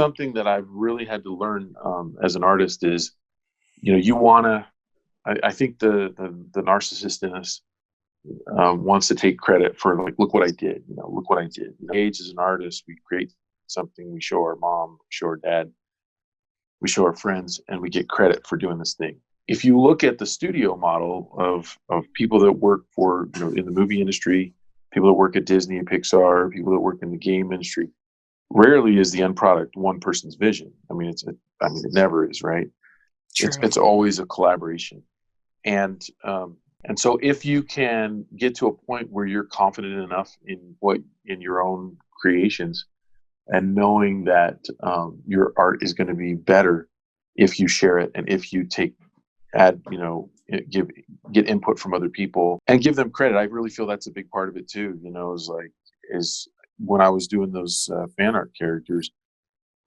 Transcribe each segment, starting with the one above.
something that I've really had to learn as an artist is, you want to, I think the narcissist in us wants to take credit for, like, look what I did, look what I did. Age as an artist, we create something, we show our mom, we show our dad, we show our friends, and we get credit for doing this thing. If you look at the studio model of people that work for, in the movie industry, people that work at Disney and Pixar, people that work in the game industry, rarely is the end product one person's vision. I mean, it never is, right? True. It's always a collaboration. And so if you can get to a point where you're confident enough in your own creations, and knowing that your art is going to be better if you share it, and if you get input from other people and give them credit. I really feel that's a big part of it too. Is when I was doing those fan art characters,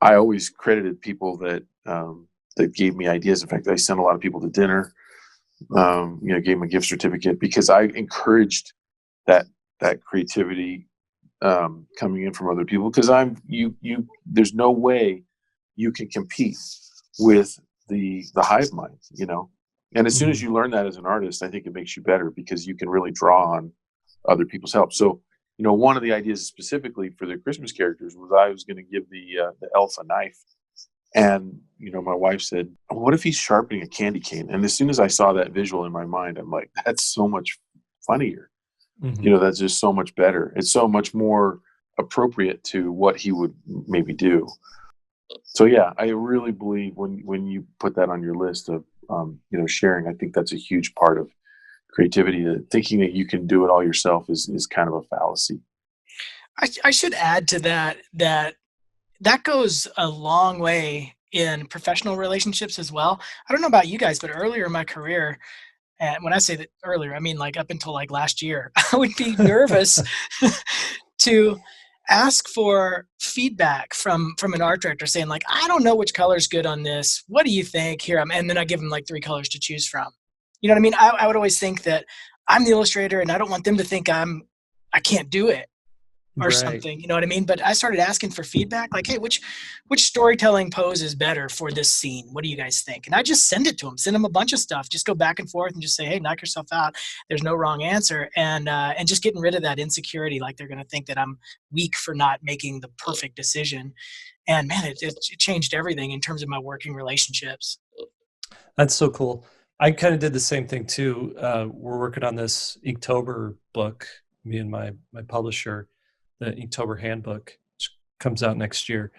I always credited people that gave me ideas. In fact, I sent a lot of people to dinner, gave them a gift certificate, because I encouraged that creativity coming in from other people, because there's no way you can compete with the hive mind, and as soon as you learn that as an artist, I think it makes you better, because you can really draw on other people's help. So one of the ideas specifically for the Christmas characters was I was going to give the elf a knife, and my wife said, what if he's sharpening a candy cane? And as soon as I saw that visual in my mind, I'm like, that's so much funnier. That's just so much better. It's so much more appropriate to what he would maybe do. So yeah, I really believe when you put that on your list of sharing, I think that's a huge part of creativity. Thinking that you can do it all yourself is kind of a fallacy. I should add to that goes a long way in professional relationships as well. I don't know about you guys, but earlier in my career, and when I say that earlier, I mean like up until like last year, I would be nervous to ask for feedback from an art director, saying like, I don't know which color's good on this. What do you think? Here, and then I give them like 3 colors to choose from. You know what I mean? I would always think that I'm the illustrator, and I don't want them to think I can't do it or something. You know what I mean? But I started asking for feedback, like, hey, which storytelling pose is better for this scene? What do you guys think? And I just send them a bunch of stuff, just go back and forth and just say, hey, knock yourself out. There's no wrong answer. And just getting rid of that insecurity, like they're going to think that I'm weak for not making the perfect decision. And man, it changed everything in terms of my working relationships. That's so cool. I kind of did the same thing too. We're working on this Inktober book, me and my publisher, the Inktober handbook, which comes out next year.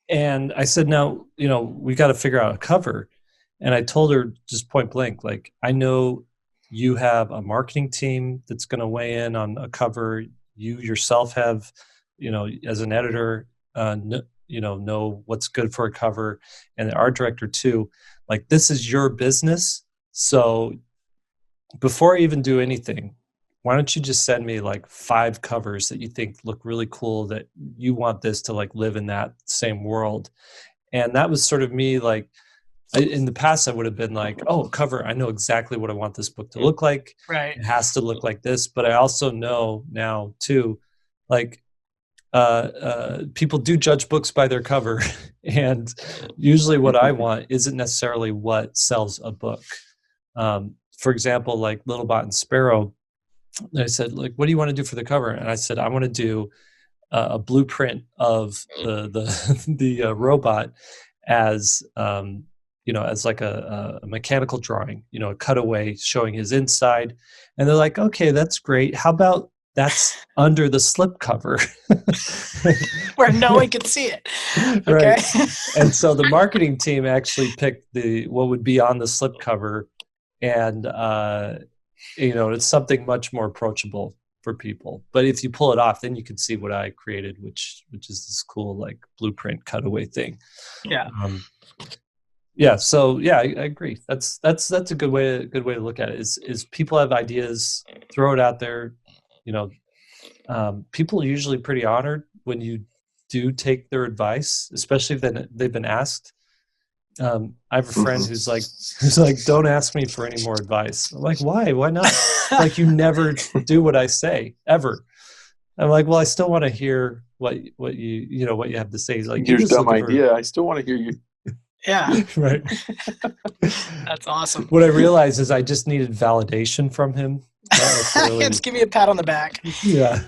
And I said, now, we got to figure out a cover. And I told her just point blank, like, I know you have a marketing team that's going to weigh in on a cover. You yourself have, as an editor, know what's good for a cover, and the art director too. Like, this is your business. So before I even do anything, why don't you just send me like 5 covers that you think look really cool, that you want this to like live in that same world? And that was sort of me, like, in the past I would have been like, oh, cover, I know exactly what I want this book to look like. Right. It has to look like this. But I also know now too, like, people do judge books by their cover. And usually what I want isn't necessarily what sells a book. For example, like Littlebot and Sparrow, I said, like, what do you want to do for the cover? And I said, I want to do a blueprint of the robot as as like a mechanical drawing, a cutaway showing his inside. And they're like, okay, that's great. How about that's under the slipcover where no one can see it? Okay. Right. And so the marketing team actually picked what would be on the slipcover, and it's something much more approachable for people. But if you pull it off, then you can see what I created, which is this cool like blueprint cutaway thing. Yeah. So yeah, I agree. That's a good way to look at it. Is people have ideas, throw it out there. People are usually pretty honored when you do take their advice, especially if they've been asked. I have a friend who's like, don't ask me for any more advice. I'm like, why? Why not? Like, you never do what I say, ever. I'm like, well, I still want to hear what you have to say. He's like, Your "You're just dumb looking for-" idea. I still want to hear you. Yeah, Right. that's awesome. What I realized is I just needed validation from him. Not necessarily. Just give me a pat on the back. Yeah.